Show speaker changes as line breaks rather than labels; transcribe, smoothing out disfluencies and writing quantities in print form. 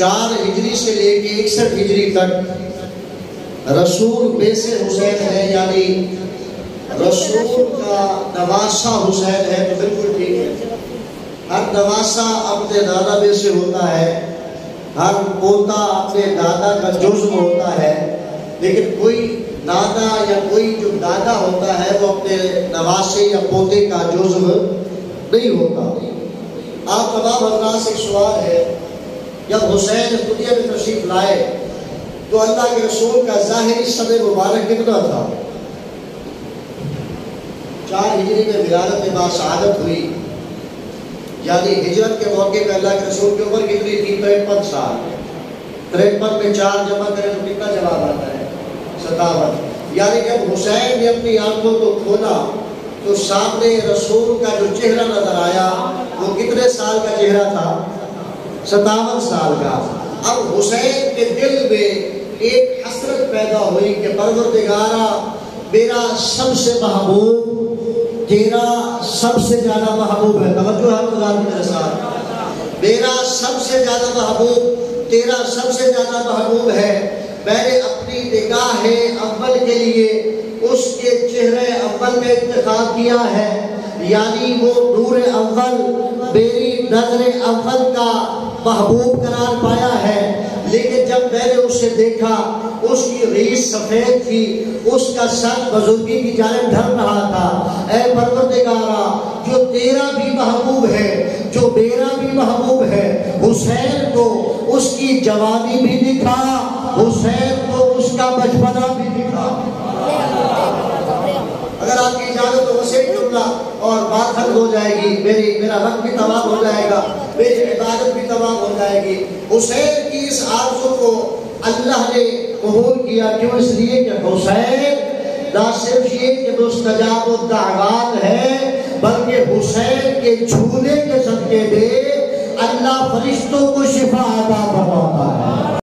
4 ہجری سے لے کے 61 ہجری تک رسول بیس حسین ہے، یعنی رسول کا نواسہ حسین ہے، تو بالکل ٹھیک ہے۔ ہر نواسہ اپنے دادا میں سے ہوتا ہے، ہر پوتا اپنے دادا کا جزو ہوتا ہے، لیکن کوئی دادا یا کوئی جو دادا ہوتا ہے وہ اپنے نواسے یا پوتے کا جزو نہیں ہوتا۔ آپ تمام حضرات سے ایک سوال ہے، جب حسین دنیا میں تشریف لائے تو اللہ کے رسول کا ظاہری سن مبارک کتنا تھا؟ 4 ہجری میں ولادت کے بعد شہادت ہوئی، یعنی ہجرت کے موقع پہ اللہ کے رسول کی عمر کتنی تھی؟ 53 سال۔ 53 میں 4 جمع کریں تو کتنا جواب آتا ہے؟ 57۔ یعنی جب حسین نے اپنی آنکھوں کو کھولا تو سامنے رسول کا جو چہرہ نظر آیا وہ کتنے سال کا چہرہ تھا؟ 57 سال کا۔ اب حسین کے دل میں ایک حسرت پیدا ہوئی کہ پروردگارا، میرا سب سے محبوب تیرا سب سے زیادہ محبوب ہے۔ توجہ ہے خدا کی میرے ساتھ، میرا سب سے زیادہ محبوب تیرا سب سے زیادہ محبوب ہے۔ میں نے اپنی نگاہ اول کے لیے اس کے چہرے اول کا انتخاب کیا ہے، یعنی وہ نور اول میری نظر اول کا محبوب قرار پایا ہے۔ لیکن جب میں نے اسے دیکھا، اس کی ریش سفید تھی، اس کا سر بزرگی کی جانب ڈھل رہا تھا۔ اے پروردگارا، جو تیرا بھی محبوب ہے، جو میرا بھی محبوب ہے، حسین کو اس کی جوانی بھی دکھا، حسین کو اس کا بچپنا بھی دکھا۔ اگر آپ کی اجازت تو وسیع جملہ اور بات ختم ہو جائے گی، میرا وقت بھی تمام ہو جائے گا، میری عبادت بھی تمام ہو جائے گی۔ حسین کی اس آرزو کو اللہ نے قبول کیا، کیوں؟ اس لیے کہ حسین نہ صرف یہ کہ مستجاب الدعوات ہے، بلکہ حسین کے جھولے کے صدقے میں اللہ فرشتوں کو شفا عطا فرماتا ہے۔